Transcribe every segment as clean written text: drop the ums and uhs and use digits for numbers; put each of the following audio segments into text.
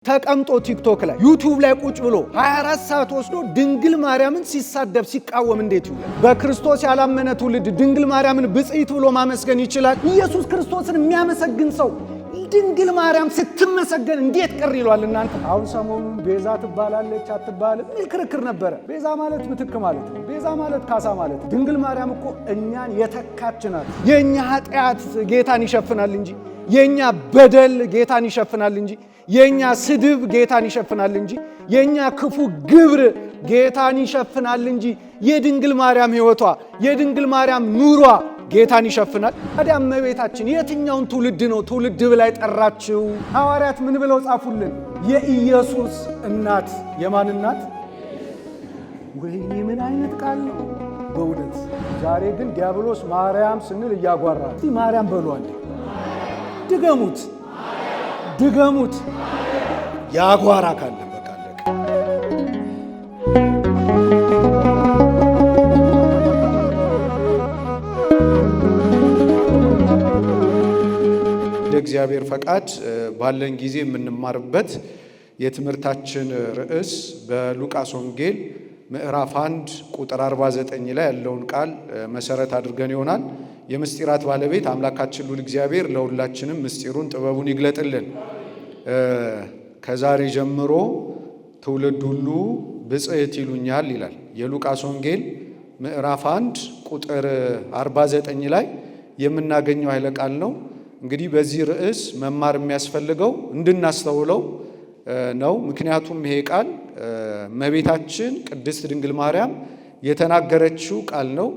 ተቀምጦ ቲክቶክ ላይ ዩቲዩብ ላይ ቁጭ ብሎ 24 ሰዓት ወስዶ ድንግል ማርያምን ሲሳደብ ሲቃወም እንዴት ይውላል? በክርስቶስ ያላመነ ትውልድ ድንግል ማርያምን ብጽዕት ብሎ ማመስገን ይችላል? ኢየሱስ ክርስቶስን የሚያመሰግን ሰው ድንግል ማርያም ስትመሰገን እንዴት ቅር ይሏል? እናንተ አሁን ሰሞኑን ቤዛ ትባላለች አትባልም የሚል ክርክር ነበረ። ቤዛ ማለት ምትክ ማለት ነው። ቤዛ ማለት ካሳ ማለት ነው። ድንግል ማርያም እኮ እኛን የተካች ናት። የእኛ ኃጢአት ጌታን ይሸፍናል እንጂ፣ የእኛ በደል ጌታን ይሸፍናል እንጂ፣ የእኛ ስድብ ጌታን ይሸፍናል እንጂ፣ የእኛ ክፉ ግብር ጌታን ይሸፍናል እንጂ፣ የድንግል ማርያም ሕይወቷ የድንግል ማርያም ኑሯ ጌታን ይሸፍናል። ታዲያ እመቤታችን የትኛውን ትውልድ ነው ትውልድ ብላ ጠራችው? ሐዋርያት ምን ብለው ጻፉልን? የኢየሱስ እናት። የማን እናት? ወይኔ ምን አይነት ቃል ነው በእውነት! ዛሬ ግን ዲያብሎስ ማርያም ስንል እያጓራ እስቲ ማርያም በሏል። ድገሙት ድገሙት። ያጓራ ካለ በቃ እግዚአብሔር ፈቃድ ባለን ጊዜ የምንማርበት የትምህርታችን ርዕስ በሉቃስ ወንጌል ምዕራፍ 1 ቁጥር 49 ላይ ያለውን ቃል መሰረት አድርገን ይሆናል። የምስጢራት ባለቤት አምላካችን ልዑል እግዚአብሔር ለሁላችንም ምስጢሩን ጥበቡን ይግለጥልን። ከዛሬ ጀምሮ ትውልድ ሁሉ ብጽዕት ይሉኛል ይላል የሉቃስ ወንጌል ምዕራፍ 1 ቁጥር 49 ላይ የምናገኘው ኃይለ ቃል ነው። እንግዲህ በዚህ ርዕስ መማር የሚያስፈልገው እንድናስተውለው ነው። ምክንያቱም ይሄ ቃል እመቤታችን ቅድስት ድንግል ማርያም የተናገረችው ቃል ነው።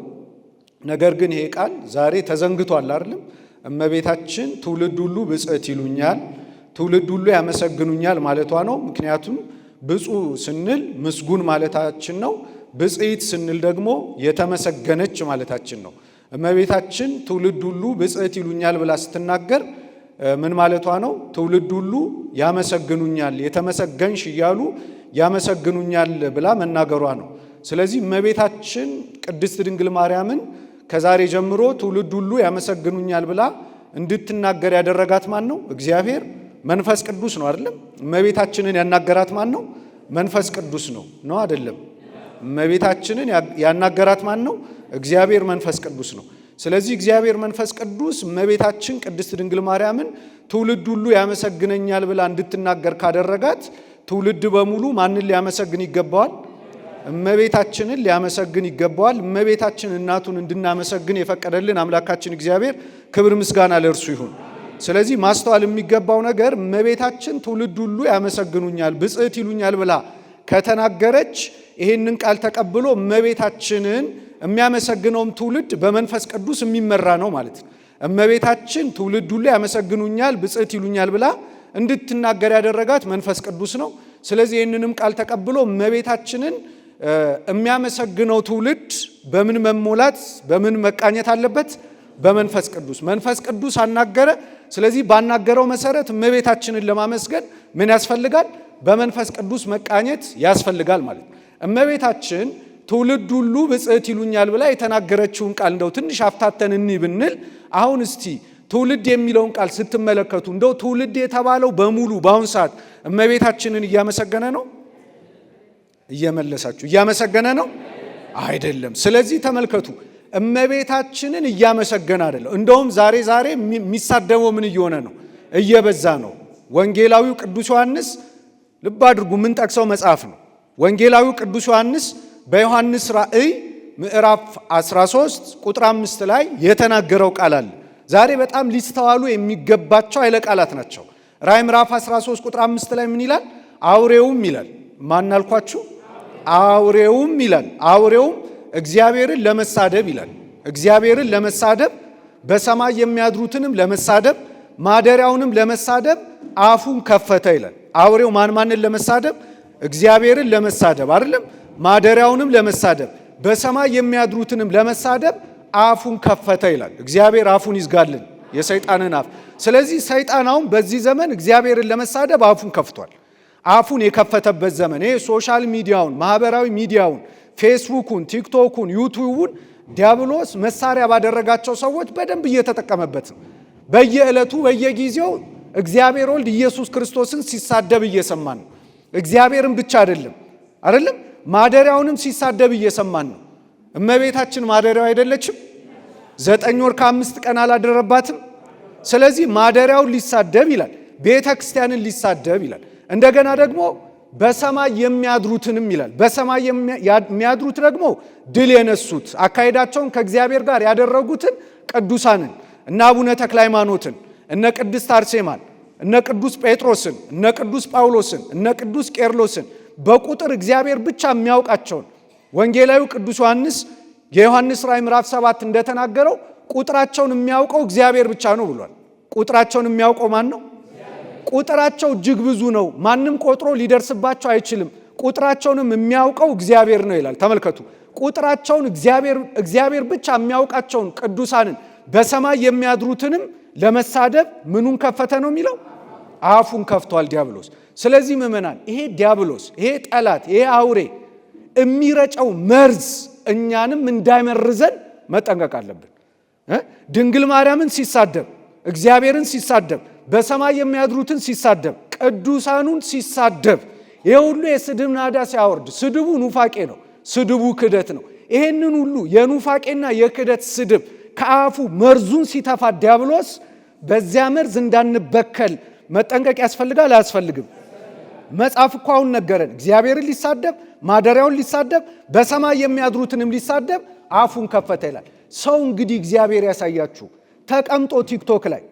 ነገር ግን ይሄ ቃል ዛሬ ተዘንግቷል አይደለም? እመቤታችን ትውልድ ሁሉ ብጽዕት ይሉኛል፣ ትውልድ ሁሉ ያመሰግኑኛል ማለቷ ነው። ምክንያቱም ብፁዕ ስንል ምስጉን ማለታችን ነው። ብጽዕት ስንል ደግሞ የተመሰገነች ማለታችን ነው። እመቤታችን ትውልድ ሁሉ ብጽዕት ይሉኛል ብላ ስትናገር ምን ማለቷ ነው? ትውልድ ሁሉ ያመሰግኑኛል፣ የተመሰገንሽ እያሉ ያመሰግኑኛል ብላ መናገሯ ነው። ስለዚህ እመቤታችን ቅድስት ድንግል ማርያምን ከዛሬ ጀምሮ ትውልድ ሁሉ ያመሰግኑኛል ብላ እንድትናገር ያደረጋት ማን ነው? እግዚአብሔር መንፈስ ቅዱስ ነው አይደለም? እመቤታችንን ያናገራት ማን ነው? መንፈስ ቅዱስ ነው አይደለም? እመቤታችንን ያናገራት ማን ነው? እግዚአብሔር መንፈስ ቅዱስ ነው። ስለዚህ እግዚአብሔር መንፈስ ቅዱስ እመቤታችን ቅድስት ድንግል ማርያምን ትውልድ ሁሉ ያመሰግነኛል ብላ እንድትናገር ካደረጋት ትውልድ በሙሉ ማንን ሊያመሰግን ይገባዋል? እመቤታችንን ሊያመሰግን ይገባዋል። እመቤታችን እናቱን እንድናመሰግን የፈቀደልን አምላካችን እግዚአብሔር ክብር ምስጋና ለእርሱ ይሁን። ስለዚህ ማስተዋል የሚገባው ነገር እመቤታችን ትውልድ ሁሉ ያመሰግኑኛል፣ ብጽዕት ይሉኛል ብላ ከተናገረች ይህንን ቃል ተቀብሎ እመቤታችንን የሚያመሰግነውም ትውልድ በመንፈስ ቅዱስ የሚመራ ነው ማለት ነው። እመቤታችን ትውልድ ሁሉ ያመሰግኑኛል፣ ብጽዕት ይሉኛል ብላ እንድትናገር ያደረጋት መንፈስ ቅዱስ ነው። ስለዚህ ይህንንም ቃል ተቀብሎ እመቤታችንን የሚያመሰግነው ትውልድ በምን መሞላት በምን መቃኘት አለበት? በመንፈስ ቅዱስ። መንፈስ ቅዱስ አናገረ። ስለዚህ ባናገረው መሰረት እመቤታችንን ለማመስገን ምን ያስፈልጋል? በመንፈስ ቅዱስ መቃኘት ያስፈልጋል ማለት ነው። እመቤታችን ትውልድ ሁሉ ብጽዕት ይሉኛል ብላ የተናገረችውን ቃል እንደው ትንሽ አፍታተን እንይ ብንል፣ አሁን እስቲ ትውልድ የሚለውን ቃል ስትመለከቱ እንደው ትውልድ የተባለው በሙሉ በአሁን ሰዓት እመቤታችንን እያመሰገነ ነው? እየመለሳችሁ እያመሰገነ ነው? አይደለም። ስለዚህ ተመልከቱ፣ እመቤታችንን እያመሰገነ አይደለም። እንደውም ዛሬ የሚሳደበው ምን እየሆነ ነው? እየበዛ ነው። ወንጌላዊው ቅዱስ ዮሐንስ ልብ አድርጉ፣ ምን ጠቅሰው መጽሐፍ ነው። ወንጌላዊው ቅዱስ ዮሐንስ በዮሐንስ ራእይ ምዕራፍ 13 ቁጥር 5 ላይ የተናገረው ቃል አለ። ዛሬ በጣም ሊስተዋሉ የሚገባቸው ኃይለ ቃላት ናቸው። ራእይ ምዕራፍ 13 ቁጥር 5 ላይ ምን ይላል? አውሬውም ይላል። ማን አልኳችሁ? አውሬውም ይላል። አውሬውም እግዚአብሔርን ለመሳደብ ይላል። እግዚአብሔርን ለመሳደብ በሰማይ የሚያድሩትንም ለመሳደብ ማደሪያውንም ለመሳደብ አፉን ከፈተ ይላል። አውሬው ማንን ለመሳደብ? እግዚአብሔርን ለመሳደብ አይደለም፣ ማደሪያውንም ለመሳደብ በሰማይ የሚያድሩትንም ለመሳደብ አፉን ከፈተ ይላል። እግዚአብሔር አፉን ይዝጋልን፣ የሰይጣንን አፍ። ስለዚህ ሰይጣን አሁን በዚህ ዘመን እግዚአብሔርን ለመሳደብ አፉን ከፍቷል። አፉን የከፈተበት ዘመን ይሄ ሶሻል ሚዲያውን፣ ማህበራዊ ሚዲያውን፣ ፌስቡኩን፣ ቲክቶኩን፣ ዩቲዩቡን ዲያብሎስ መሳሪያ ባደረጋቸው ሰዎች በደንብ እየተጠቀመበት ነው። በየዕለቱ በየጊዜው እግዚአብሔር ወልድ ኢየሱስ ክርስቶስን ሲሳደብ እየሰማን ነው። እግዚአብሔርን ብቻ አይደለም ማደሪያውንም ሲሳደብ እየሰማን ነው። እመቤታችን ማደሪያው አይደለችም? 9 ወር ከ5 ቀን አላደረባትም? ስለዚህ ማደሪያውን ሊሳደብ ይላል፣ ቤተ ክርስቲያንን ሊሳደብ ይላል። እንደገና ደግሞ በሰማይ የሚያድሩትንም ይላል። በሰማይ የሚያድሩት ደግሞ ድል የነሱት አካሄዳቸውን ከእግዚአብሔር ጋር ያደረጉትን ቅዱሳንን እነ አቡነ ተክለ ሃይማኖትን፣ እነ ቅድስት አርሴማን፣ እነ ቅዱስ ጴጥሮስን፣ እነ ቅዱስ ጳውሎስን፣ እነ ቅዱስ ቄርሎስን በቁጥር እግዚአብሔር ብቻ የሚያውቃቸውን ወንጌላዊው ቅዱስ ዮሐንስ የዮሐንስ ራእይ ምዕራፍ 7 እንደተናገረው ቁጥራቸውን የሚያውቀው እግዚአብሔር ብቻ ነው ብሏል። ቁጥራቸውን የሚያውቀው ማን ነው? ቁጥራቸው እጅግ ብዙ ነው። ማንም ቆጥሮ ሊደርስባቸው አይችልም። ቁጥራቸውንም የሚያውቀው እግዚአብሔር ነው ይላል። ተመልከቱ፣ ቁጥራቸውን እግዚአብሔር ብቻ የሚያውቃቸውን ቅዱሳንን በሰማይ የሚያድሩትንም ለመሳደብ ምኑን ከፈተ ነው የሚለው? አፉን ከፍቷል ዲያብሎስ። ስለዚህ ምእመናን ይሄ ዲያብሎስ፣ ይሄ ጠላት፣ ይሄ አውሬ የሚረጨው መርዝ እኛንም እንዳይመርዘን መጠንቀቅ አለብን። ድንግል ማርያምን ሲሳደብ፣ እግዚአብሔርን ሲሳደብ፣ በሰማይ የሚያድሩትን ሲሳደብ፣ ቅዱሳኑን ሲሳደብ፣ ይሄ ሁሉ የስድብ ናዳ ሲያወርድ፣ ስድቡ ኑፋቄ ነው፣ ስድቡ ክደት ነው። ይሄንን ሁሉ የኑፋቄና የክደት ስድብ ከአፉ መርዙን ሲተፋ ዲያብሎስ በዚያ መርዝ እንዳንበከል መጠንቀቅ ያስፈልጋል አያስፈልግም? መጽሐፍ እኮ አሁን ነገረን። እግዚአብሔርን ሊሳደብ፣ ማደሪያውን ሊሳደብ፣ በሰማይ የሚያድሩትንም ሊሳደብ አፉን ከፈተ ይላል። ሰው እንግዲህ እግዚአብሔር ያሳያችሁ ተቀምጦ ቲክቶክ ላይ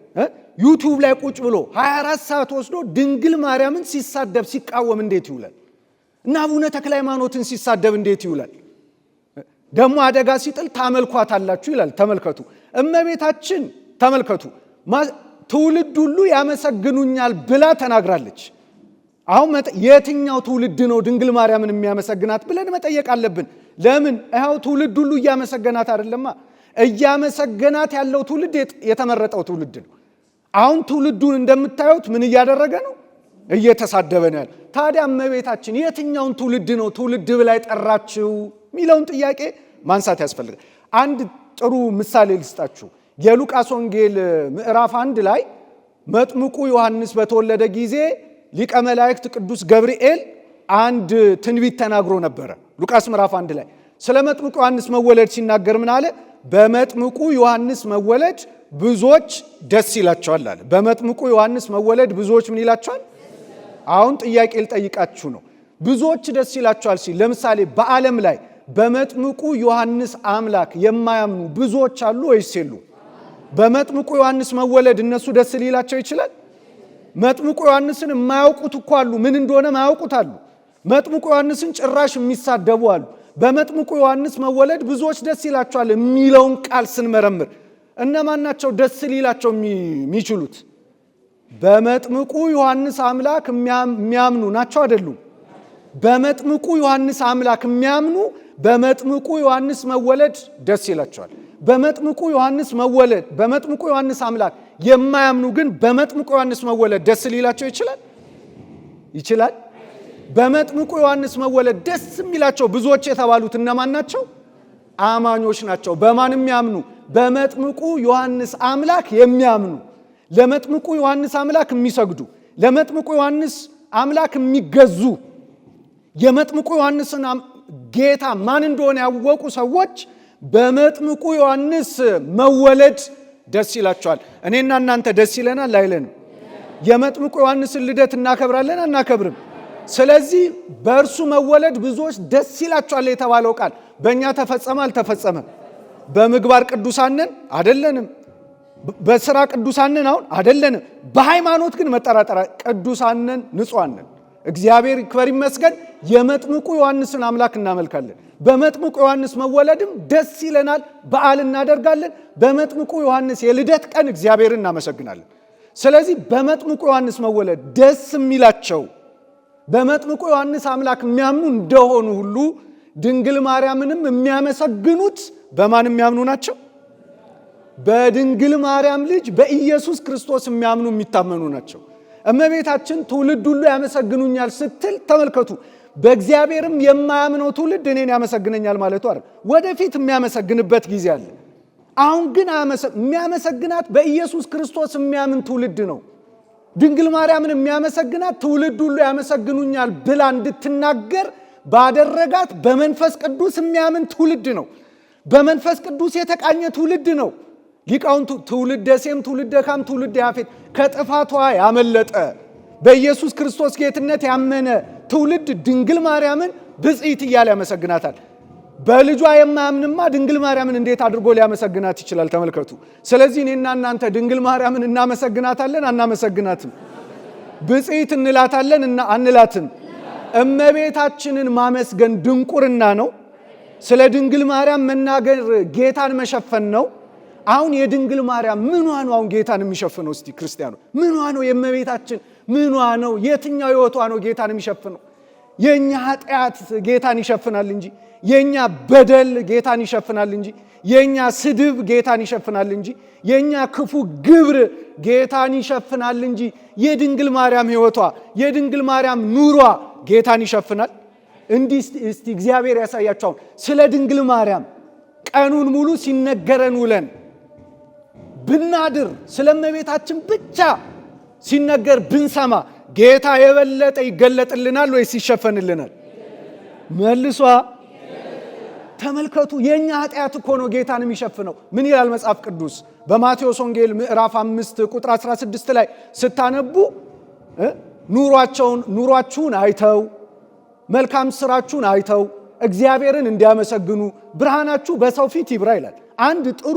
ዩቲዩብ ላይ ቁጭ ብሎ 24 ሰዓት ወስዶ ድንግል ማርያምን ሲሳደብ ሲቃወም እንዴት ይውላል? እና አቡነ ተክለ ሃይማኖትን ሲሳደብ እንዴት ይውላል? ደግሞ አደጋ ሲጥል ታመልኳታላችሁ ይላል። ተመልከቱ፣ እመቤታችን ተመልከቱ፣ ትውልድ ሁሉ ያመሰግኑኛል ብላ ተናግራለች። አሁን የትኛው ትውልድ ነው ድንግል ማርያምን የሚያመሰግናት ብለን መጠየቅ አለብን። ለምን? ይኸው ትውልድ ሁሉ እያመሰገናት አይደለማ? እያመሰገናት ያለው ትውልድ የተመረጠው ትውልድ ነው። አሁን ትውልዱን እንደምታዩት ምን እያደረገ ነው? እየተሳደበ ነው ያለው። ታዲያ እመቤታችን የትኛውን ትውልድ ነው ትውልድ ብላ ጠራችው የሚለውን ጥያቄ ማንሳት ያስፈልጋል። አንድ ጥሩ ምሳሌ ልስጣችሁ። የሉቃስ ወንጌል ምዕራፍ 1 ላይ መጥምቁ ዮሐንስ በተወለደ ጊዜ ሊቀ መላእክት ቅዱስ ገብርኤል አንድ ትንቢት ተናግሮ ነበረ። ሉቃስ ምዕራፍ 1 ላይ ስለ መጥምቁ ዮሐንስ መወለድ ሲናገር ምን አለ? በመጥምቁ ዮሐንስ መወለድ ብዙዎች ደስ ይላቸዋል አለ። በመጥምቁ ዮሐንስ መወለድ ብዙዎች ምን ይላቸዋል? አሁን ጥያቄ ልጠይቃችሁ ነው። ብዙዎች ደስ ይላቸዋል ሲል ለምሳሌ በዓለም ላይ በመጥምቁ ዮሐንስ አምላክ የማያምኑ ብዙዎች አሉ ወይስ የሉ? በመጥምቁ ዮሐንስ መወለድ እነሱ ደስ ሊላቸው ይችላል? መጥምቁ ዮሐንስን የማያውቁት እኮ አሉ። ምን እንደሆነ ማያውቁት አሉ። መጥምቁ ዮሐንስን ጭራሽ የሚሳደቡ አሉ። በመጥምቁ ዮሐንስ መወለድ ብዙዎች ደስ ይላቸዋል የሚለውን ቃል ስንመረምር እነማን ናቸው ደስ ሊላቸው የሚችሉት? በመጥምቁ ዮሐንስ አምላክ የሚያምኑ ናቸው አይደሉም? በመጥምቁ ዮሐንስ አምላክ የሚያምኑ በመጥምቁ ዮሐንስ መወለድ ደስ ይላቸዋል። በመጥምቁ ዮሐንስ መወለድ በመጥምቁ ዮሐንስ አምላክ የማያምኑ ግን በመጥምቁ ዮሐንስ መወለድ ደስ ሊላቸው ይችላል? በመጥምቁ ዮሐንስ መወለድ ደስ የሚላቸው ብዙዎች የተባሉት እነማን ናቸው? አማኞች ናቸው። በማን የሚያምኑ? በመጥምቁ ዮሐንስ አምላክ የሚያምኑ፣ ለመጥምቁ ዮሐንስ አምላክ የሚሰግዱ፣ ለመጥምቁ ዮሐንስ አምላክ የሚገዙ፣ የመጥምቁ ዮሐንስን ጌታ ማን እንደሆነ ያወቁ ሰዎች በመጥምቁ ዮሐንስ መወለድ ደስ ይላቸዋል። እኔና እናንተ ደስ ይለናል አይለንም? የመጥምቁ ዮሐንስን ልደት እናከብራለን አናከብርም? ስለዚህ በእርሱ መወለድ ብዙዎች ደስ ይላቸዋል የተባለው ቃል በእኛ ተፈጸመ አልተፈጸመም? በምግባር ቅዱሳንን አይደለንም። በስራ ቅዱሳንን አሁን አይደለንም። በሃይማኖት ግን መጠራጠር ቅዱሳንን ንጹሐንን እግዚአብሔር ይክበር ይመስገን የመጥምቁ ዮሐንስን አምላክ እናመልካለን። በመጥምቁ ዮሐንስ መወለድም ደስ ይለናል፣ በዓል እናደርጋለን። በመጥምቁ ዮሐንስ የልደት ቀን እግዚአብሔርን እናመሰግናለን። ስለዚህ በመጥምቁ ዮሐንስ መወለድ ደስ የሚላቸው በመጥምቁ ዮሐንስ አምላክ የሚያምኑ እንደሆኑ ሁሉ ድንግል ማርያምንም የሚያመሰግኑት በማን የሚያምኑ ናቸው? በድንግል ማርያም ልጅ በኢየሱስ ክርስቶስ የሚያምኑ የሚታመኑ ናቸው። እመቤታችን ትውልድ ሁሉ ያመሰግኑኛል ስትል ተመልከቱ። በእግዚአብሔርም የማያምነው ትውልድ እኔን ያመሰግነኛል ማለቱ አይደል። ወደፊት የሚያመሰግንበት ጊዜ አለ። አሁን ግን የሚያመሰግናት በኢየሱስ ክርስቶስ የሚያምን ትውልድ ነው። ድንግል ማርያምን የሚያመሰግናት ትውልድ ሁሉ ያመሰግኑኛል ብላ እንድትናገር ባደረጋት በመንፈስ ቅዱስ የሚያምን ትውልድ ነው። በመንፈስ ቅዱስ የተቃኘ ትውልድ ነው። ሊቃውንቱ ትውልደ ሴም፣ ትውልደ ካም፣ ትውልደ ያፌት ከጥፋቷ ያመለጠ በኢየሱስ ክርስቶስ ጌትነት ያመነ ትውልድ ድንግል ማርያምን ብፅዕት እያለ ያመሰግናታል። በልጇ የማያምንማ ድንግል ማርያምን እንዴት አድርጎ ሊያመሰግናት ይችላል? ተመልከቱ። ስለዚህ እኔና እናንተ ድንግል ማርያምን እናመሰግናታለን አናመሰግናትም? ብፅዕት እንላታለን እና አንላትም? እመቤታችንን ማመስገን ድንቁርና ነው? ስለ ድንግል ማርያም መናገር ጌታን መሸፈን ነው? አሁን የድንግል ማርያም ምኗ ነው አሁን ጌታን የሚሸፍነው? እስቲ ክርስቲያኑ ምኗ ነው? የእመቤታችን ምኗ ነው? የትኛው ሕይወቷ ነው ጌታን የሚሸፍነው? የኛ ኃጢአት ጌታን ይሸፍናል እንጂ፣ የኛ በደል ጌታን ይሸፍናል እንጂ፣ የኛ ስድብ ጌታን ይሸፍናል እንጂ፣ የኛ ክፉ ግብር ጌታን ይሸፍናል እንጂ፣ የድንግል ማርያም ሕይወቷ የድንግል ማርያም ኑሯ ጌታን ይሸፍናል? እንዲህ እስቲ እግዚአብሔር ያሳያቸው። ስለ ድንግል ማርያም ቀኑን ሙሉ ሲነገረን ውለን ብናድር ስለ እመቤታችን ብቻ ሲነገር ብንሰማ ጌታ የበለጠ ይገለጥልናል ወይስ ይሸፈንልናል? መልሷ ተመልከቱ። የኛ ኃጢአት እኮ ነው ጌታን የሚሸፍነው። ምን ይላል መጽሐፍ ቅዱስ? በማቴዎስ ወንጌል ምዕራፍ 5 ቁጥር 16 ላይ ስታነቡ ኑሯችሁን አይተው መልካም ስራችሁን አይተው እግዚአብሔርን እንዲያመሰግኑ ብርሃናችሁ በሰው ፊት ይብራ ይላል። አንድ ጥሩ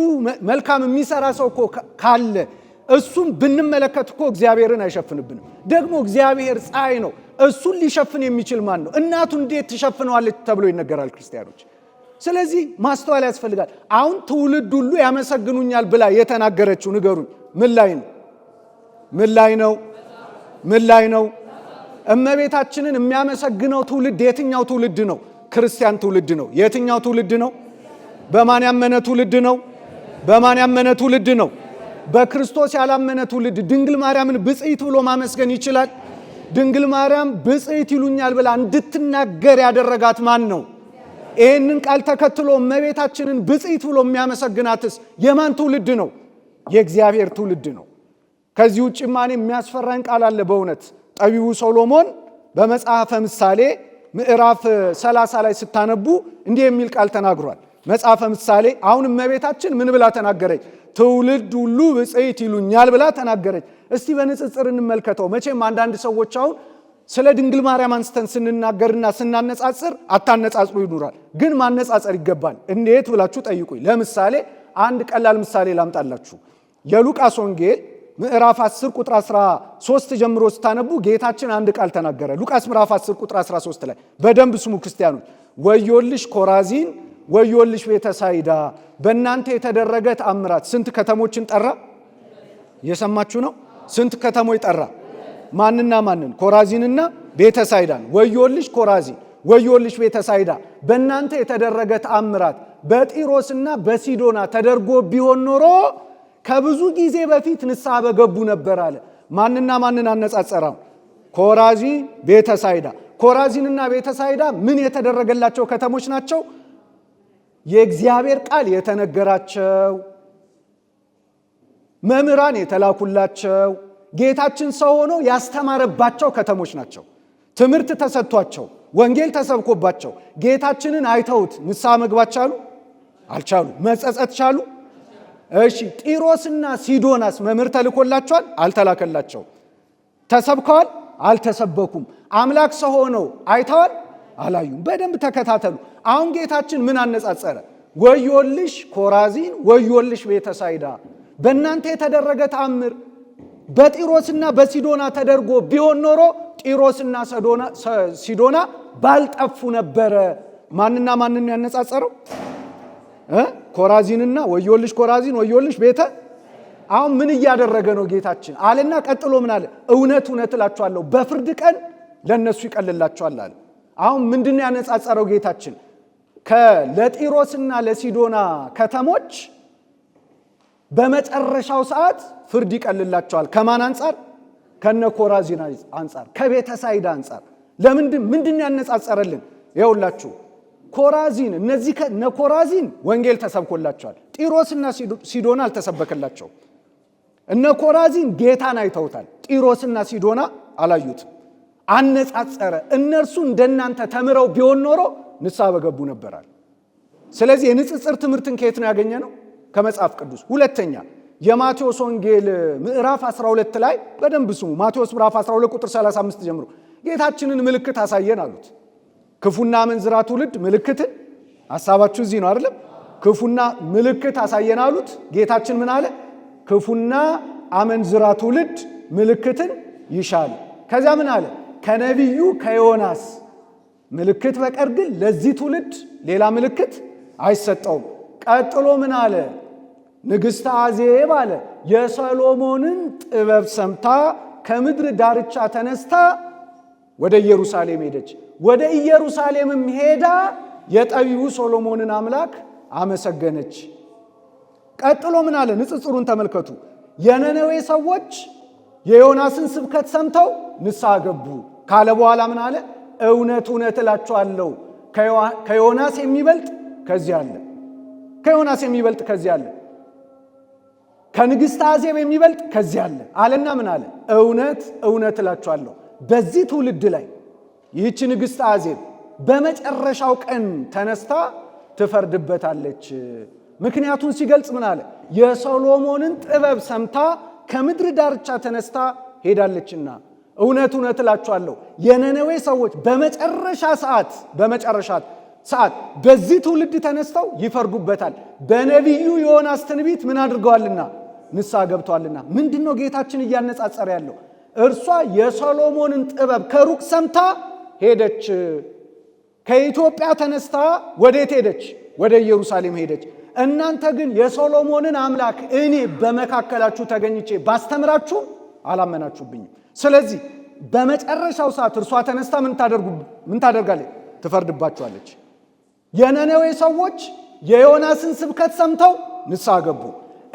መልካም የሚሰራ ሰው እኮ ካለ እሱም ብንመለከት እኮ እግዚአብሔርን አይሸፍንብንም። ደግሞ እግዚአብሔር ፀሐይ ነው። እሱን ሊሸፍን የሚችል ማን ነው? እናቱ እንዴት ትሸፍነዋለች ተብሎ ይነገራል ክርስቲያኖች። ስለዚህ ማስተዋል ያስፈልጋል። አሁን ትውልድ ሁሉ ያመሰግኑኛል ብላ የተናገረችው ንገሩኝ፣ ምን ላይ ነው? ምን ላይ ነው? ምን ላይ ነው? እመቤታችንን የሚያመሰግነው ትውልድ የትኛው ትውልድ ነው? ክርስቲያን ትውልድ ነው። የትኛው ትውልድ ነው? በማን ያመነ ትውልድ ነው? በማን ያመነ ትውልድ ነው? በክርስቶስ ያላመነ ትውልድ ድንግል ማርያምን ብፅዕት ብሎ ማመስገን ይችላል? ድንግል ማርያም ብፅዕት ይሉኛል ብላ እንድትናገር ያደረጋት ማን ነው? ይህንን ቃል ተከትሎ እመቤታችንን ብፅዕት ብሎ የሚያመሰግናትስ የማን ትውልድ ነው? የእግዚአብሔር ትውልድ ነው። ከዚህ ውጭ ማን የሚያስፈራኝ ቃል አለ? በእውነት ጠቢቡ ሰሎሞን በመጽሐፈ ምሳሌ ምዕራፍ 30 ላይ ስታነቡ እንዲህ የሚል ቃል ተናግሯል። መጽሐፈ ምሳሌ አሁን እመቤታችን ምን ብላ ተናገረች? ትውልድ ሁሉ ብፅዕት ይሉኛል ብላ ተናገረች። እስቲ በንጽጽር እንመልከተው። መቼም አንዳንድ ሰዎች አሁን ስለ ድንግል ማርያም አንስተን ስንናገርና ስናነጻጽር አታነጻጽሩ ይኑራል። ግን ማነጻጸር ይገባል። እንዴት ብላችሁ ጠይቁኝ። ለምሳሌ አንድ ቀላል ምሳሌ ላምጣላችሁ። የሉቃስ ወንጌል ምዕራፍ 10 ቁጥር 13 ጀምሮ ስታነቡ ጌታችን አንድ ቃል ተናገረ። ሉቃስ ምዕራፍ 10 ቁጥር 13 ላይ በደንብ ስሙ ክርስቲያኖች። ወዮልሽ ኮራዚን፣ ወዮልሽ ቤተሳይዳ፣ በእናንተ የተደረገ ተአምራት። ስንት ከተሞችን ጠራ? የሰማችሁ ነው። ስንት ከተሞች ጠራ? ማንና ማንን? ኮራዚንና ቤተሳይዳን። ወዮልሽ ኮራዚን፣ ወዮልሽ ቤተሳይዳ፣ በእናንተ የተደረገ ተአምራት በጢሮስና በሲዶና ተደርጎ ቢሆን ኖሮ ከብዙ ጊዜ በፊት ንስሐ በገቡ ነበር አለ። ማንና ማንን አነጻጸረ? ኮራዚን፣ ቤተሳይዳ። ኮራዚንና ቤተሳይዳ ምን የተደረገላቸው ከተሞች ናቸው? የእግዚአብሔር ቃል የተነገራቸው፣ መምህራን የተላኩላቸው፣ ጌታችን ሰው ሆኖ ያስተማረባቸው ከተሞች ናቸው። ትምህርት ተሰጥቷቸው፣ ወንጌል ተሰብኮባቸው ጌታችንን አይተውት ንስሐ መግባት ቻሉ? አልቻሉ። መጸጸት ቻሉ? እሺ። ጢሮስና ሲዶናስ መምህር ተልኮላቸዋል? አልተላከላቸው። ተሰብከዋል? አልተሰበኩም። አምላክ ሰው ሆነው አይተዋል? አላዩም። በደንብ ተከታተሉ። አሁን ጌታችን ምን አነጻጸረ? ወዮልሽ ኮራዚን፣ ወዮልሽ ቤተሳይዳ፣ በእናንተ የተደረገ ተአምር በጢሮስና በሲዶና ተደርጎ ቢሆን ኖሮ ጢሮስና ሲዶና ባልጠፉ ነበረ። ማንና ማንን ያነጻጸረው? ኮራዚንና ወዮልሽ ኮራዚን፣ ወዮልሽ ቤተ። አሁን ምን እያደረገ ነው ጌታችን አለና ቀጥሎ ምን አለ? እውነት እውነት እላችኋለሁ በፍርድ ቀን ለነሱ ይቀልላቸዋል አለ። አሁን ምንድነው ያነጻጸረው ጌታችን? ለጢሮስና ለሲዶና ከተሞች በመጨረሻው ሰዓት ፍርድ ይቀልላቸዋል። ከማን አንጻር? ከነ ኮራዚን አንጻር፣ ከቤተሳይዳ አንጻር። ምንድነው ያነጻጸረልን? ይኸውላችሁ ኮራዚን፣ እነዚህ ኮራዚን ወንጌል ተሰብኮላቸዋል። ጢሮስና ሲዶና አልተሰበከላቸው። እነ ኮራዚን ጌታን አይተውታል። ጢሮስና ሲዶና አላዩትም። አነጻጸረ። እነርሱ እንደናንተ ተምረው ቢሆን ኖሮ ንስሐ በገቡ ነበራል። ስለዚህ የንጽጽር ትምህርትን ከየት ነው ያገኘነው? ከመጽሐፍ ቅዱስ። ሁለተኛ የማቴዎስ ወንጌል ምዕራፍ 12 ላይ በደንብ ስሙ። ማቴዎስ ምዕራፍ 12 ቁጥር 35 ጀምሮ ጌታችንን ምልክት አሳየን አሉት። ክፉና አመንዝራ ትውልድ ምልክትን፣ ሐሳባችሁ እዚህ ነው አይደለም? ክፉና ምልክት አሳየን አሉት። ጌታችን ምን አለ? ክፉና አመንዝራ ትውልድ ምልክትን ይሻል። ከዚያ ምን አለ? ከነቢዩ ከዮናስ ምልክት በቀር ግን ለዚህ ትውልድ ሌላ ምልክት አይሰጠውም። ቀጥሎ ምን አለ? ንግሥት አዜብ አለ የሰሎሞንን ጥበብ ሰምታ ከምድር ዳርቻ ተነስታ ወደ ኢየሩሳሌም ሄደች። ወደ ኢየሩሳሌምም ሄዳ የጠቢቡ ሰሎሞንን አምላክ አመሰገነች። ቀጥሎ ምን አለ? ንጽጽሩን ተመልከቱ። የነነዌ ሰዎች የዮናስን ስብከት ሰምተው ንስሐ ገቡ ካለ በኋላ ምን አለ? እውነት እውነት እላችኋለሁ ከዮናስ የሚበልጥ ከዚህ አለ። ከዮናስ የሚበልጥ ከዚህ አለ። ከንግሥት አዜብ የሚበልጥ ከዚህ አለ አለና ምን አለ? እውነት እውነት እላችኋለሁ በዚህ ትውልድ ላይ ይህች ንግሥት አዜብ በመጨረሻው ቀን ተነስታ ትፈርድበታለች። ምክንያቱን ሲገልጽ ምን አለ? የሰሎሞንን ጥበብ ሰምታ ከምድር ዳርቻ ተነስታ ሄዳለችና። እውነት እውነት እላችኋለሁ የነነዌ ሰዎች በመጨረሻ ሰዓት በዚህ ትውልድ ተነስተው ይፈርዱበታል። በነቢዩ ዮናስ ትንቢት ምን አድርገዋልና? ንስሐ ገብተዋልና። ምንድነው ጌታችን እያነጻጸረ ያለው? እርሷ የሰሎሞንን ጥበብ ከሩቅ ሰምታ ሄደች። ከኢትዮጵያ ተነስታ ወዴት ሄደች? ወደ ኢየሩሳሌም ሄደች። እናንተ ግን የሰሎሞንን አምላክ እኔ በመካከላችሁ ተገኝቼ ባስተምራችሁ አላመናችሁብኝም። ስለዚህ በመጨረሻው ሰዓት እርሷ ተነስታ ምን ታደርጋለች? ትፈርድባችኋለች። የነነዌ ሰዎች የዮናስን ስብከት ሰምተው ንስሐ ገቡ።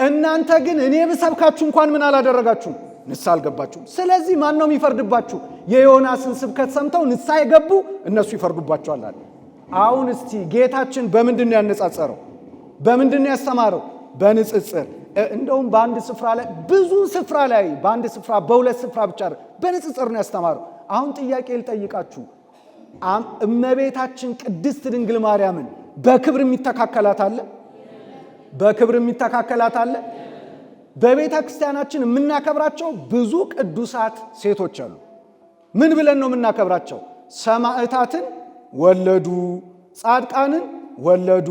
እናንተ ግን እኔ ብሰብካችሁ እንኳን ምን አላደረጋችሁም? ንስሐ አልገባችሁም። ስለዚህ ማን ነው የሚፈርድባችሁ? የዮናስን ስብከት ሰምተው ንስሐ የገቡ እነሱ ይፈርዱባችኋል አለ። አሁን እስቲ ጌታችን በምንድን ነው ያነጻጸረው? በምንድን ነው ያስተማረው? በንጽጽር። እንደውም በአንድ ስፍራ ላይ ብዙ ስፍራ ላይ በአንድ ስፍራ በሁለት ስፍራ ብቻ በንጽጽር ነው ያስተማረው። አሁን ጥያቄ ልጠይቃችሁ። እመቤታችን ቅድስት ድንግል ማርያምን በክብር የሚተካከላት አለ? በክብር የሚተካከላት አለ? በቤተ ክርስቲያናችን የምናከብራቸው ብዙ ቅዱሳት ሴቶች አሉ። ምን ብለን ነው የምናከብራቸው? ሰማዕታትን ወለዱ፣ ጻድቃንን ወለዱ፣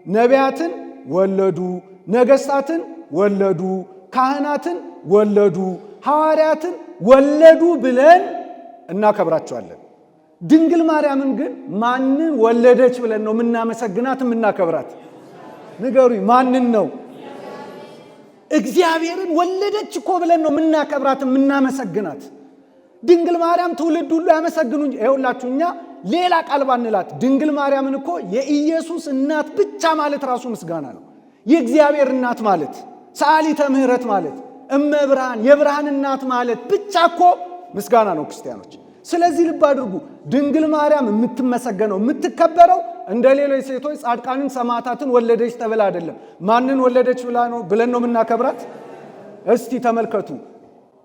ነቢያትን ወለዱ፣ ነገሥታትን ወለዱ፣ ካህናትን ወለዱ፣ ሐዋርያትን ወለዱ ብለን እናከብራቸዋለን። ድንግል ማርያምን ግን ማንን ወለደች ብለን ነው የምናመሰግናት የምናከብራት? ንገሩኝ፣ ማንን ነው? እግዚአብሔርን ወለደች እኮ ብለን ነው የምናከብራት የምናመሰግናት። ድንግል ማርያም ትውልድ ሁሉ ያመሰግኑኝ። ይኸውላችሁ እኛ ሌላ ቃል ባንላት ድንግል ማርያምን እኮ የኢየሱስ እናት ብቻ ማለት ራሱ ምስጋና ነው። የእግዚአብሔር እናት ማለት ሰዓሊተ ምሕረት ማለት እመብርሃን የብርሃን እናት ማለት ብቻ እኮ ምስጋና ነው ክርስቲያኖች። ስለዚህ ልብ አድርጉ፣ ድንግል ማርያም የምትመሰገነው የምትከበረው እንደ ሌሎች ሴቶች ጻድቃንን ሰማዕታትን ወለደች ተብላ አይደለም። ማንን ወለደች ብለን ነው የምናከብራት? እስቲ ተመልከቱ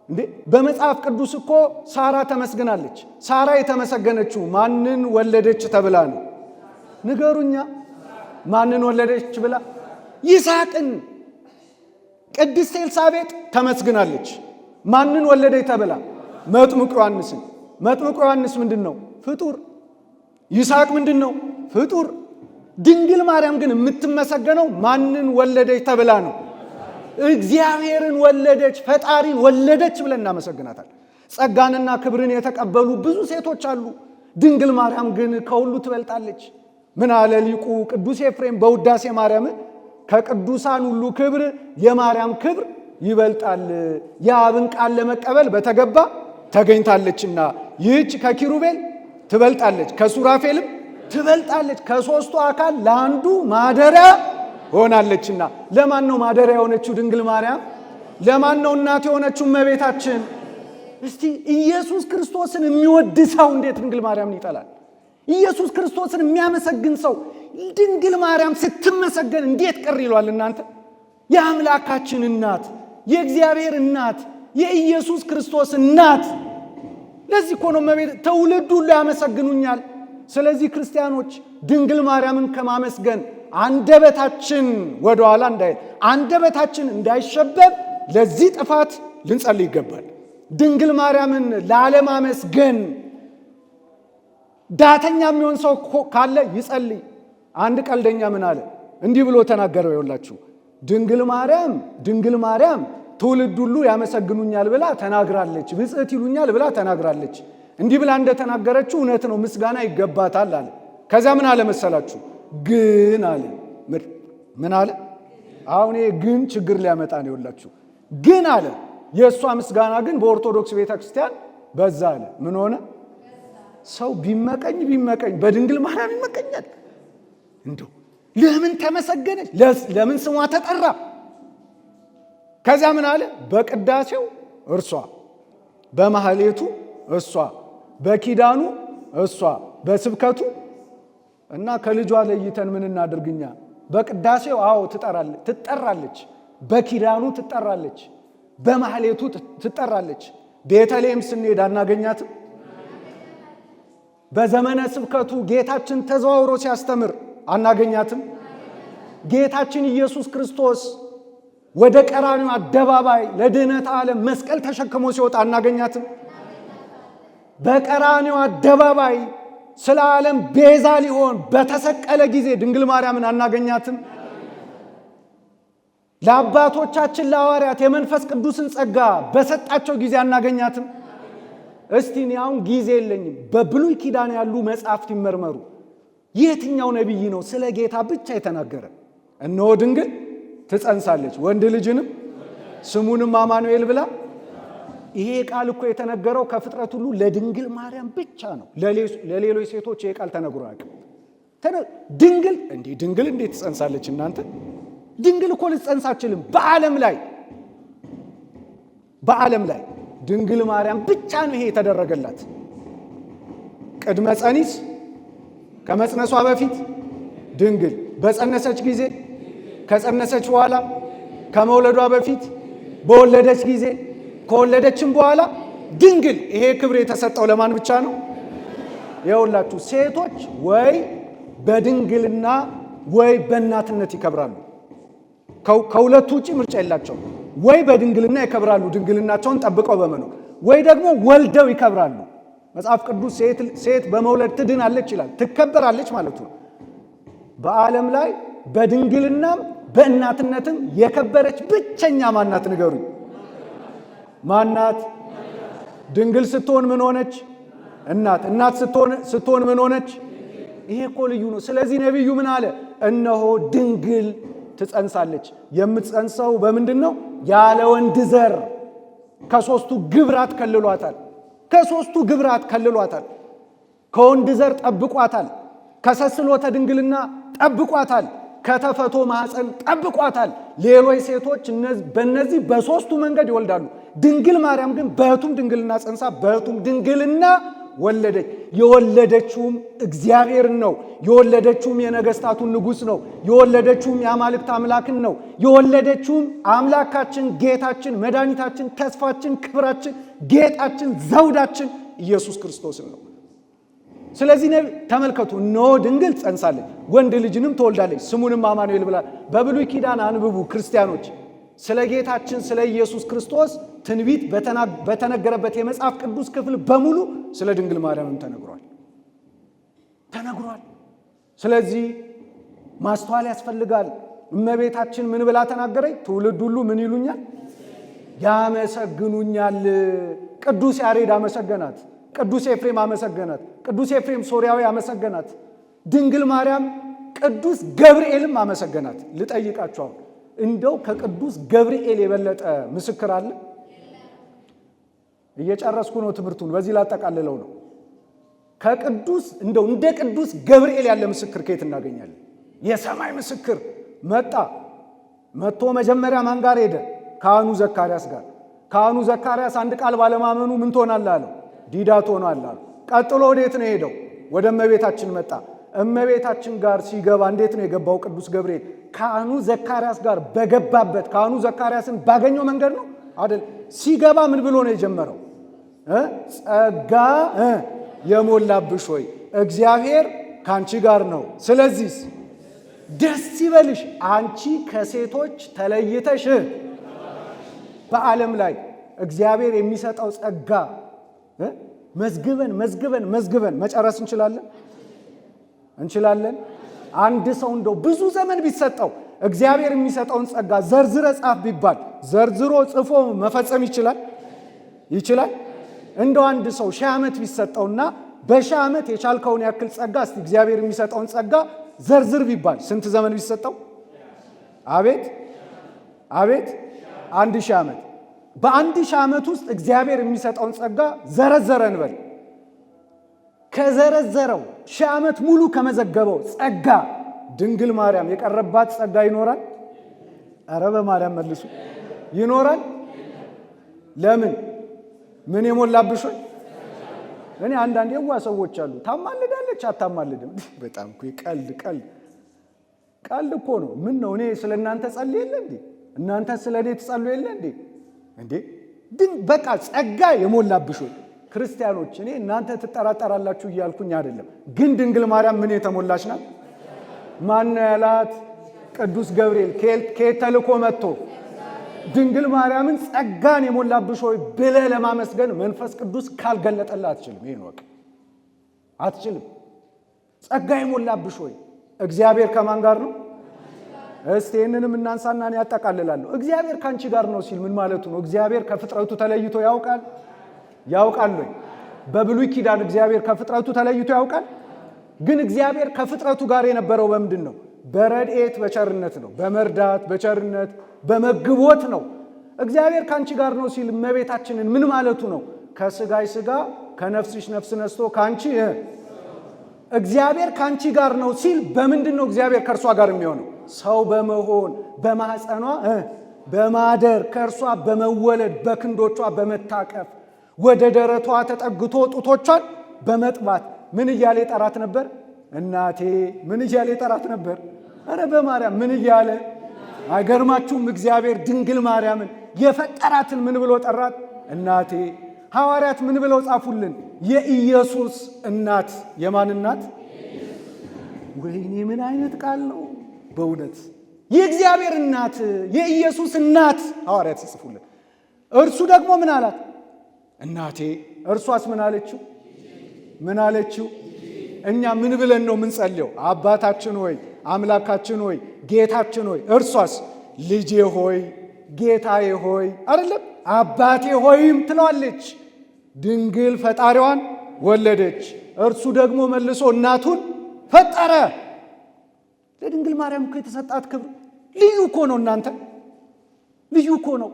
እንዴ! በመጽሐፍ ቅዱስ እኮ ሳራ ተመስግናለች። ሳራ የተመሰገነችው ማንን ወለደች ተብላ ነው? ንገሩኛ፣ ማንን ወለደች ብላ? ይስሐቅን። ቅድስት ኤልሳቤጥ ተመስግናለች። ማንን ወለደች ተብላ? መጥምቁ ዮሐንስን። መጥምቁ ዮሐንስ ምንድን ነው? ፍጡር። ይስሐቅ ምንድን ነው? ፍጡር። ድንግል ማርያም ግን የምትመሰገነው ማንን ወለደች ተብላ ነው? እግዚአብሔርን ወለደች፣ ፈጣሪን ወለደች ብለን እናመሰግናታል። ጸጋንና ክብርን የተቀበሉ ብዙ ሴቶች አሉ። ድንግል ማርያም ግን ከሁሉ ትበልጣለች። ምን አለ ሊቁ ቅዱስ ኤፍሬም በውዳሴ ማርያም? ከቅዱሳን ሁሉ ክብር የማርያም ክብር ይበልጣል። የአብን ቃል ለመቀበል በተገባ ተገኝታለችና ይህች ከኪሩቤል ትበልጣለች፣ ከሱራፌልም ትበልጣለች፣ ከሦስቱ አካል ለአንዱ ማደሪያ ሆናለችና። ለማን ነው ማደሪያ የሆነችው ድንግል ማርያም? ለማን ነው እናት የሆነችው እመቤታችን? እስቲ ኢየሱስ ክርስቶስን የሚወድ ሰው እንዴት ድንግል ማርያምን ይጠላል? ኢየሱስ ክርስቶስን የሚያመሰግን ሰው ድንግል ማርያም ስትመሰገን እንዴት ቅር ይሏል? እናንተ የአምላካችን እናት የእግዚአብሔር እናት የኢየሱስ ክርስቶስ እናት። ለዚህ እኮ ነው እመቤት ትውልድ ሁሉ ያመሰግኑኛል። ስለዚህ ክርስቲያኖች ድንግል ማርያምን ከማመስገን አንደበታችን ወደኋላ እንዳይል፣ አንደበታችን እንዳይሸበብ ለዚህ ጥፋት ልንጸልይ ይገባል። ድንግል ማርያምን ላለማመስገን ዳተኛ የሚሆን ሰው ካለ ይጸልይ። አንድ ቀልደኛ ምን አለ? እንዲህ ብሎ ተናገረው። ይኸውላችሁ ድንግል ማርያም ትውልድ ሁሉ ያመሰግኑኛል ብላ ተናግራለች፣ ብጽዕት ይሉኛል ብላ ተናግራለች። እንዲህ ብላ እንደተናገረችው እውነት ነው፣ ምስጋና ይገባታል አለ። ከዚያ ምን አለ መሰላችሁ? ግን አለ ምን አለ? አሁን ይሄ ግን ችግር ሊያመጣ ነው። ይኸውላችሁ ግን አለ የእሷ ምስጋና ግን በኦርቶዶክስ ቤተክርስቲያን በዛ አለ። ምን ሆነ? ሰው ቢመቀኝ በድንግል ማርያም ይመቀኛል። እንደው ለምን ተመሰገነች? ለምን ስሟ ተጠራ? ከዚያ ምን አለ? በቅዳሴው እርሷ፣ በማህሌቱ እርሷ፣ በኪዳኑ እርሷ፣ በስብከቱ እና ከልጇ ለይተን ምን እናድርግኛ? በቅዳሴው አዎ ትጠራለች፣ በኪዳኑ ትጠራለች፣ በማህሌቱ ትጠራለች። ቤተልሔም ስንሄድ አናገኛትም? በዘመነ ስብከቱ ጌታችን ተዘዋውሮ ሲያስተምር አናገኛትም? ጌታችን ኢየሱስ ክርስቶስ ወደ ቀራንዮ አደባባይ ለድኅነተ ዓለም መስቀል ተሸክሞ ሲወጣ አናገኛትም? በቀራንዮ አደባባይ ስለ ዓለም ቤዛ ሊሆን በተሰቀለ ጊዜ ድንግል ማርያምን አናገኛትም? ለአባቶቻችን ለሐዋርያት የመንፈስ ቅዱስን ጸጋ በሰጣቸው ጊዜ አናገኛትም? እስቲ እኔ አሁን ጊዜ የለኝም፣ በብሉይ ኪዳን ያሉ መጻሕፍት ይመርመሩ። የትኛው ነቢይ ነው ስለ ጌታ ብቻ የተናገረ? እነሆ ድንግል ትጸንሳለች ወንድ ልጅንም ስሙንም አማኑኤል ብላ። ይሄ ቃል እኮ የተነገረው ከፍጥረት ሁሉ ለድንግል ማርያም ብቻ ነው። ለሌሎች ሴቶች ይሄ ቃል ተነግሮ አያውቅም። ድንግል እንዴት ትጸንሳለች? እናንተ ድንግል እኮ ልትጸንስ አትችልም። በዓለም ላይ ድንግል ማርያም ብቻ ነው ይሄ የተደረገላት። ቅድመ ጸኒስ ከመጽነሷ በፊት ድንግል፣ በጸነሰች ጊዜ፣ ከጸነሰች በኋላ፣ ከመውለዷ በፊት፣ በወለደች ጊዜ፣ ከወለደችም በኋላ ድንግል። ይሄ ክብር የተሰጠው ለማን ብቻ ነው? ይኸውላችሁ ሴቶች ወይ በድንግልና ወይ በእናትነት ይከብራሉ። ከሁለቱ ውጪ ምርጫ የላቸው። ወይ በድንግልና ይከብራሉ ድንግልናቸውን ጠብቀው በመኖር፣ ወይ ደግሞ ወልደው ይከብራሉ። መጽሐፍ ቅዱስ ሴት በመውለድ ትድናለች ይላል፣ ትከበራለች ማለቱ ነው። በዓለም ላይ በድንግልናም በእናትነትም የከበረች ብቸኛ ማናት? ንገሩኝ። ማናት? ድንግል ስትሆን ምን ሆነች? እናት። እናት ስትሆን ምን ሆነች? ይሄ እኮ ልዩ ነው። ስለዚህ ነቢዩ ምን አለ? እነሆ ድንግል ትጸንሳለች። የምትጸንሰው በምንድን ነው? ያለ ወንድ ዘር። ከሶስቱ ግብራት ከልሏታል። ከወንድ ዘር ጠብቋታል። ከሰስሎተ ድንግልና ጠብቋታል። ከተፈቶ ማኅፀን ጠብቋታል። ሌሎች ሴቶች በእነዚህ በሶስቱ መንገድ ይወልዳሉ። ድንግል ማርያም ግን በሕቱም ድንግልና ጸንሳ በሕቱም ድንግልና ወለደች። የወለደችውም እግዚአብሔርን ነው። የወለደችውም የነገስታቱን ንጉሥ ነው። የወለደችውም የአማልክት አምላክን ነው። የወለደችውም አምላካችን፣ ጌታችን፣ መድኃኒታችን፣ ተስፋችን፣ ክብራችን፣ ጌጣችን፣ ዘውዳችን ኢየሱስ ክርስቶስን ነው። ስለዚህ ተመልከቱ፣ እነሆ ድንግል ጸንሳለች፣ ወንድ ልጅንም ትወልዳለች፣ ስሙንም አማኑኤል ብላ። በብሉይ ኪዳን አንብቡ ክርስቲያኖች፣ ስለ ጌታችን ስለ ኢየሱስ ክርስቶስ ትንቢት በተነገረበት የመጽሐፍ ቅዱስ ክፍል በሙሉ ስለ ድንግል ማርያምም ተነግሯል። ስለዚህ ማስተዋል ያስፈልጋል። እመቤታችን ምን ብላ ተናገረች? ትውልድ ሁሉ ምን ይሉኛል? ያመሰግኑኛል። ቅዱስ ያሬድ አመሰገናት። ቅዱስ ኤፍሬም አመሰገናት። ቅዱስ ኤፍሬም ሶርያዊ አመሰገናት። ድንግል ማርያም ቅዱስ ገብርኤልም አመሰገናት። ልጠይቃችሁ፣ እንደው ከቅዱስ ገብርኤል የበለጠ ምስክር አለ? እየጨረስኩ ነው ትምህርቱን፣ በዚህ ላጠቃልለው ነው። እንደ ቅዱስ ገብርኤል ያለ ምስክር ከየት እናገኛለን? የሰማይ ምስክር መጥቶ መጀመሪያ ማን ጋር ሄደ? ካህኑ ዘካርያስ ጋር። ካህኑ ዘካርያስ አንድ ቃል ባለማመኑ ምን ትሆናለህ አለው? ዲዳ ትሆናለህ አለው። ቀጥሎ ወዴት ነው ሄደው? ወደ እመቤታችን መጣ። እመቤታችን ጋር ሲገባ እንዴት ነው የገባው? ቅዱስ ገብርኤል ካህኑ ዘካርያስ ጋር በገባበት ካህኑ ዘካርያስን ባገኘው መንገድ ነው አይደል? ሲገባ ምን ብሎ ነው የጀመረው? ጸጋ የሞላብሽ ሆይ እግዚአብሔር ካንቺ ጋር ነው፣ ስለዚህ ደስ ይበልሽ፣ አንቺ ከሴቶች ተለይተሽ በዓለም ላይ እግዚአብሔር የሚሰጠው ጸጋ መዝግበን መጨረስ እንችላለን? አንድ ሰው እንደው ብዙ ዘመን ቢሰጠው እግዚአብሔር የሚሰጠውን ጸጋ ዘርዝረ ጻፍ ቢባል ዘርዝሮ ጽፎ መፈጸም ይችላል? እንደው አንድ ሰው 1000 ዓመት ቢሰጠውና በ1000 ዓመት የቻልከውን ያክል ጸጋ እስቲ እግዚአብሔር የሚሰጠውን ጸጋ ዘርዝር ቢባል ስንት ዘመን ቢሰጠው? አቤት 1000 ዓመት። በ1000 ዓመት ውስጥ እግዚአብሔር የሚሰጠውን ጸጋ ዘረዘረ እንበል። ከዘረዘረው 1000 ዓመት ሙሉ ከመዘገበው ጸጋ ድንግል ማርያም የቀረባት ጸጋ ይኖራል? ኧረ በማርያም መልሱ። ይኖራል? ለምን? ምን የሞላብሽ ሆይ? እኔ አንዳንድ የዋ ሰዎች አሉ፣ ታማልዳለች አታማልድም። በጣም እኮ ቀልድ እኮ ነው። ምን ነው እኔ ስለ እናንተ ጸልይ የለ እንዴ? እናንተ ስለ እኔ ትጸልዩ የለ እንዴ? በቃ ጸጋ የሞላብሽ ሆይ ክርስቲያኖች፣ እኔ እናንተ ትጠራጠራላችሁ እያልኩኝ አይደለም፣ ግን ድንግል ማርያም ምን የተሞላች ናት? ማን ነው ያላት? ቅዱስ ገብርኤል ከየት ተልኮ መጥቶ ድንግል ማርያምን ጸጋን የሞላብሽ ሆይ ብለህ ለማመስገን መንፈስ ቅዱስ ካልገለጠላ አትችልም። ይሄን ወቅ አትችልም። ጸጋ የሞላብሽ ሆይ እግዚአብሔር ከማን ጋር ነው? እስቲ ይህንንም እናንሳና ያጠቃልላለሁ። እግዚአብሔር ካንቺ ጋር ነው ሲል ምን ማለቱ ነው? እግዚአብሔር ከፍጥረቱ ተለይቶ ያውቃል ወይ? በብሉይ ኪዳን እግዚአብሔር ከፍጥረቱ ተለይቶ ያውቃል? ግን እግዚአብሔር ከፍጥረቱ ጋር የነበረው በምንድን ነው? በረድኤት በቸርነት ነው። በመርዳት በቸርነት በመግቦት ነው። እግዚአብሔር ካንቺ ጋር ነው ሲል እመቤታችንን ምን ማለቱ ነው? ከስጋይ ስጋ ከነፍስሽ ነፍስ ነስቶ ካንቺ እግዚአብሔር ካንቺ ጋር ነው ሲል በምንድን ነው እግዚአብሔር ከእርሷ ጋር የሚሆነው? ሰው በመሆን በማህፀኗ በማደር ከእርሷ በመወለድ በክንዶቿ በመታቀፍ ወደ ደረቷ ተጠግቶ ጡቶቿን በመጥባት ምን እያለ ጠራት ነበር? እናቴ ምን እያለ ጠራት ነበር? አረ በማርያም ምን እያለ አይገርማችሁም? እግዚአብሔር ድንግል ማርያምን የፈጠራትን ምን ብሎ ጠራት? እናቴ። ሐዋርያት ምን ብለው ጻፉልን? የኢየሱስ እናት። የማን እናት? ወይኔ ምን አይነት ቃል ነው በእውነት! የእግዚአብሔር እናት፣ የኢየሱስ እናት ሐዋርያት ሲጽፉልን። እርሱ ደግሞ ምን አላት? እናቴ። እርሷስ ምን አለችው? እኛ ምን ብለን ነው የምንጸልየው? አባታችን ሆይ፣ አምላካችን ሆይ፣ ጌታችን ሆይ። እርሷስ ልጄ ሆይ፣ ጌታዬ ሆይ አይደለም? አባቴ ሆይም ትለዋለች። ድንግል ፈጣሪዋን ወለደች። እርሱ ደግሞ መልሶ እናቱን ፈጠረ። ለድንግል ማርያም እኮ የተሰጣት ክብር ልዩ እኮ ነው እናንተ፣ ልዩ እኮ ነው።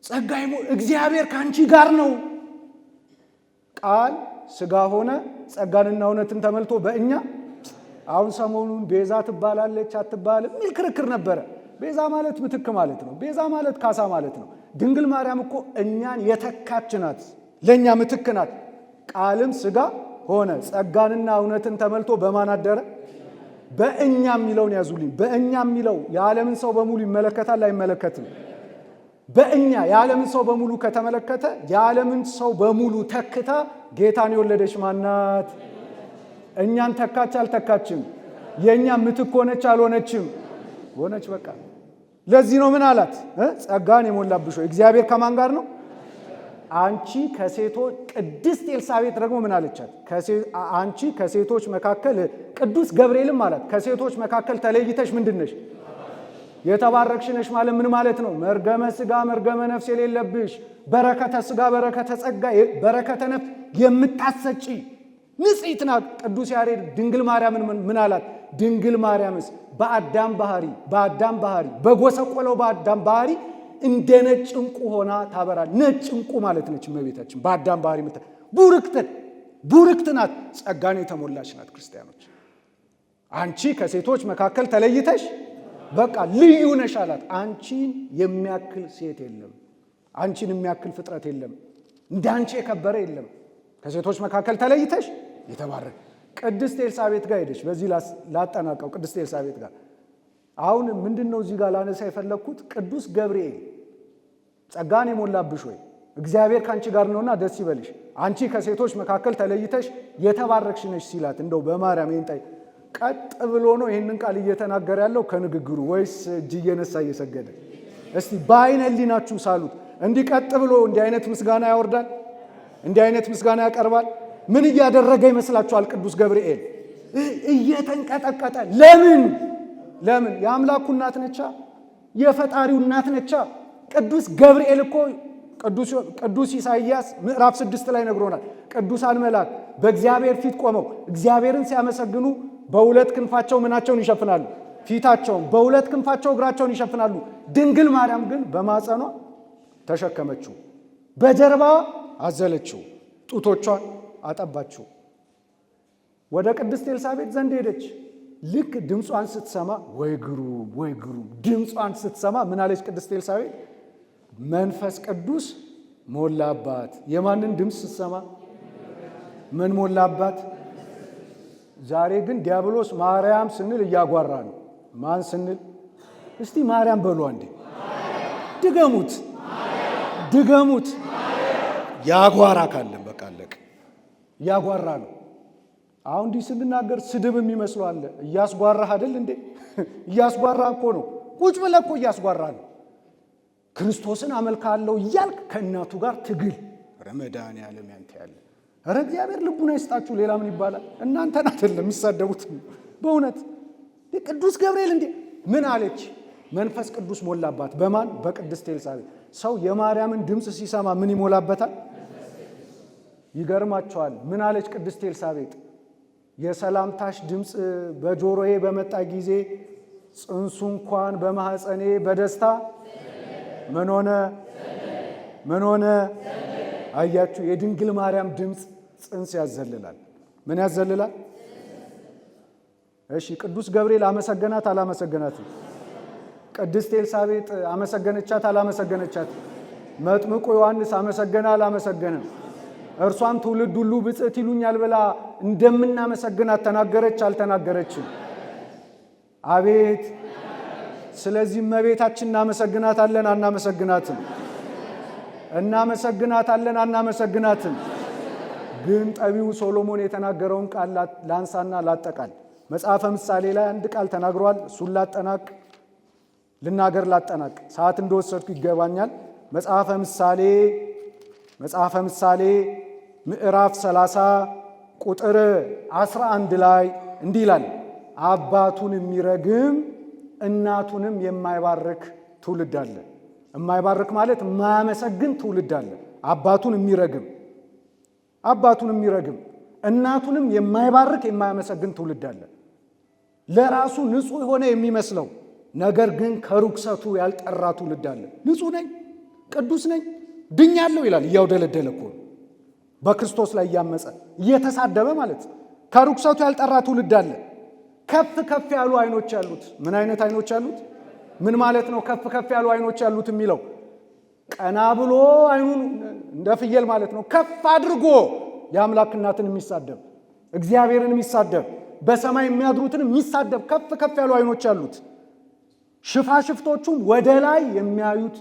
ጸጋይ እግዚአብሔር ካንቺ ጋር ነው። ቃል ስጋ ሆነ ጸጋንና እውነትን ተመልቶ በእኛ። አሁን ሰሞኑን ቤዛ ትባላለች አትባልም የሚል ክርክር ነበረ። ቤዛ ማለት ምትክ ማለት ነው። ቤዛ ማለት ካሳ ማለት ነው። ድንግል ማርያም እኮ እኛን የተካች ናት፣ ለእኛ ምትክ ናት። ቃልም ስጋ ሆነ ጸጋንና እውነትን ተመልቶ በማን አደረ? በእኛ የሚለውን ያዙልኝ። በእኛ የሚለው የዓለምን ሰው በሙሉ ይመለከታል አይመለከትም? በእኛ የዓለምን ሰው በሙሉ ከተመለከተ የዓለምን ሰው በሙሉ ተክታ ጌታን የወለደች ማናት? እኛን ተካች አልተካችም? የእኛ ምትክ ሆነች አልሆነችም? ሆነች። በቃ ለዚህ ነው ምን አላት? ጸጋን የሞላብሽ ሆይ እግዚአብሔር ከማን ጋር ነው? አንቺ ከሴቶች። ቅድስት ኤልሳቤጥ ደግሞ ምን አለቻት? አንቺ ከሴቶች መካከል ቅዱስ ገብርኤልም አላት ከሴቶች መካከል ተለይተሽ ምንድነሽ? የተባረክሽ ነሽ። ማለት ምን ማለት ነው? መርገመ ስጋ መርገመ ነፍስ የሌለብሽ፣ በረከተ ስጋ በረከተ ጸጋ በረከተ ነፍስ የምታሰጪ ንጽሕት ናት። ቅዱስ ያሬድ ድንግል ማርያምን ምን አላት? ድንግል ማርያምስ በአዳም ባህሪ በጎሰቆለው በአዳም ባህሪ እንደ ነጭ ዕንቁ ሆና ታበራል። ነጭ ዕንቁ ማለት ነች እመቤታችን። በአዳም ባህሪ ቡርክት ናት። ጸጋን የተሞላች ናት። ክርስቲያኖች አንቺ ከሴቶች መካከል ተለይተሽ በቃ ልዩ ነሽ አላት። አንቺን የሚያክል ሴት የለም፣ አንቺን የሚያክል ፍጥረት የለም፣ እንዳንቺ የከበረ የለም። ከሴቶች መካከል ተለይተሽ የተባረክ ቅድስት ኤልሳቤጥ ጋር ሄደች። በዚህ ላጠናቀው ቅድስት ኤልሳቤጥ ጋር አሁን ምንድነው እዚህ ጋር ላነሳ የፈለኩት ቅዱስ ገብርኤል ጸጋን የሞላብሽ ሆይ እግዚአብሔር ካንቺ ጋር ነውና ደስ ይበልሽ፣ አንቺ ከሴቶች መካከል ተለይተሽ የተባረክሽ ነሽ ሲላት እንደው በማርያም ይንጣይ ቀጥ ብሎ ነው ይሄንን ቃል እየተናገረ ያለው ከንግግሩ ወይስ እጅ እየነሳ እየሰገደ? እስቲ በአይነ ህሊናችሁ ሳሉት። እንዲህ ቀጥ ብሎ እንዲህ አይነት ምስጋና ያወርዳል? እንዲህ አይነት ምስጋና ያቀርባል? ምን እያደረገ ይመስላችኋል? ቅዱስ ገብርኤል እየተንቀጠቀጠ ለምን የአምላኩ እናት ነቻ፣ የፈጣሪው እናት ነቻ። ቅዱስ ገብርኤል እኮ ቅዱስ ኢሳይያስ ምዕራፍ 6 ላይ ነግሮናል። ቅዱሳን መላእክት በእግዚአብሔር ፊት ቆመው እግዚአብሔርን ሲያመሰግኑ በሁለት ክንፋቸው ምናቸውን ይሸፍናሉ? ፊታቸውን። በሁለት ክንፋቸው እግራቸውን ይሸፍናሉ። ድንግል ማርያም ግን በማጸኗ ተሸከመችው፣ በጀርባዋ አዘለችው፣ ጡቶቿን አጠባችው። ወደ ቅድስት ኤልሳቤጥ ዘንድ ሄደች። ልክ ድምጿን ስትሰማ ወይ ግሩም ድምጿን ስትሰማ ምን አለች ቅድስት ኤልሳቤጥ? መንፈስ ቅዱስ ሞላባት። የማንን ድምፅ ስትሰማ ምን ሞላባት? ዛሬ ግን ዲያብሎስ ማርያም ስንል እያጓራ ነው። ማን ስንል እስቲ ማርያም በሉ አንዴ። ድገሙት። ያጓራ ካለን በቃ አለቀ። ያጓራ ነው። አሁን እንዲህ ስንናገር ስድብ የሚመስለው አለ። እያስጓራህ አይደል እንዴ? እያስጓራ እኮ ነው። ቁጭ ብለህ እኮ እያስጓራ ነው። ክርስቶስን አመልካለሁ እያልክ ከእናቱ ጋር ትግል። ረመዳን ያለም ያንተ ያለ ኧረ እግዚአብሔር ልቡና ይስጣችሁ። ሌላ ምን ይባላል? እናንተን አይደለም የሚሳደቡት። በእውነት ቅዱስ ገብርኤል እንዴ ምን አለች? መንፈስ ቅዱስ ሞላባት። በማን? በቅድስት ኤልሳቤጥ። ሰው የማርያምን ድምፅ ሲሰማ ምን ይሞላበታል? ይገርማቸዋል። ምን አለች ቅድስት ኤልሳቤጥ? የሰላምታሽ ድምፅ በጆሮዬ በመጣ ጊዜ ጽንሱ እንኳን በማህፀኔ በደስታ ምን ሆነ? አያችሁ፣ የድንግል ማርያም ድምፅ ጽንስ ያዘልላል። ምን ያዘልላል? እሺ፣ ቅዱስ ገብርኤል አመሰገናት አላመሰገናትም? ቅድስት ኤልሳቤጥ አመሰገነቻት አላመሰገነቻት? መጥምቁ ዮሐንስ አመሰገና አላመሰገነም? እርሷም ትውልድ ሁሉ ብፅዕት ይሉኛል ብላ እንደምናመሰግናት ተናገረች አልተናገረችም? አቤት! ስለዚህ እመቤታችን እናመሰግናታለን አናመሰግናትም? እናመሰግናታለን አናመሰግናትም? ግን ጠቢው ሶሎሞን የተናገረውን ቃል ላንሳና ላጠቃል። መጽሐፈ ምሳሌ ላይ አንድ ቃል ተናግሯል። እሱን ላጠናቅ ሰዓት እንደወሰድኩ ይገባኛል። መጽሐፈ ምሳሌ ምዕራፍ 30 ቁጥር 11 ላይ እንዲህ ይላል፣ አባቱን የሚረግም እናቱንም የማይባርክ ትውልድ አለ። የማይባርክ ማለት የማያመሰግን ትውልድ አለ። አባቱን የሚረግም እናቱንም የማይባርክ የማያመሰግን ትውልድ አለ። ለራሱ ንጹሕ የሆነ የሚመስለው ነገር ግን ከርኩሰቱ ያልጠራ ትውልድ አለ። ንጹሕ ነኝ፣ ቅዱስ ነኝ፣ ድኛለሁ ይላል። እያውደለደለ እኮ በክርስቶስ ላይ እያመፀ እየተሳደበ ማለት። ከርኩሰቱ ያልጠራ ትውልድ አለ። ከፍ ያሉ አይኖች ያሉት። ምን አይነት አይኖች ያሉት? ምን ማለት ነው? ከፍ ያሉ አይኖች ያሉት የሚለው ቀና ብሎ አይኑን እንደ ፍየል ማለት ነው። ከፍ አድርጎ የአምላክ እናትን የሚሳደብ እግዚአብሔርን የሚሳደብ በሰማይ የሚያድሩትን የሚሳደብ ከፍ ያሉ አይኖች ያሉት። ሽፋሽፍቶቹም ወደ ላይ የሚያዩት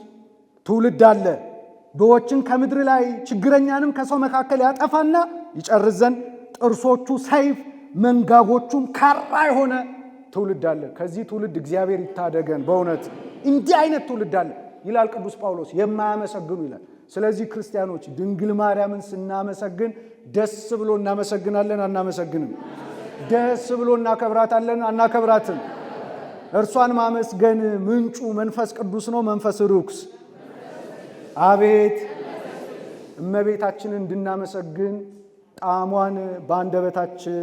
ትውልድ አለ። ድሆችን ከምድር ላይ ችግረኛንም ከሰው መካከል ያጠፋና ይጨርስ ዘንድ ጥርሶቹ ሰይፍ መንጋጎቹም ካራ የሆነ ትውልድ አለ። ከዚህ ትውልድ እግዚአብሔር ይታደገን። በእውነት እንዲህ አይነት ትውልድ አለ ይላል ቅዱስ ጳውሎስ። የማያመሰግኑ ይላል። ስለዚህ ክርስቲያኖች ድንግል ማርያምን ስናመሰግን ደስ ብሎ እናመሰግናለን አናመሰግንም? ደስ ብሎ እናከብራታለን አናከብራትም? እርሷን ማመስገን ምንጩ መንፈስ ቅዱስ ነው፣ መንፈስ ርኩስ? አቤት! እመቤታችንን እንድናመሰግን ጣዕሟን በአንደበታችን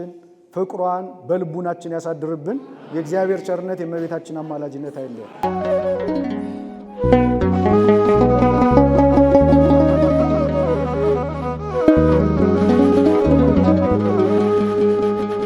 ፍቅሯን በልቡናችን ያሳድርብን። የእግዚአብሔር ቸርነት የእመቤታችን አማላጅነት አይለየን።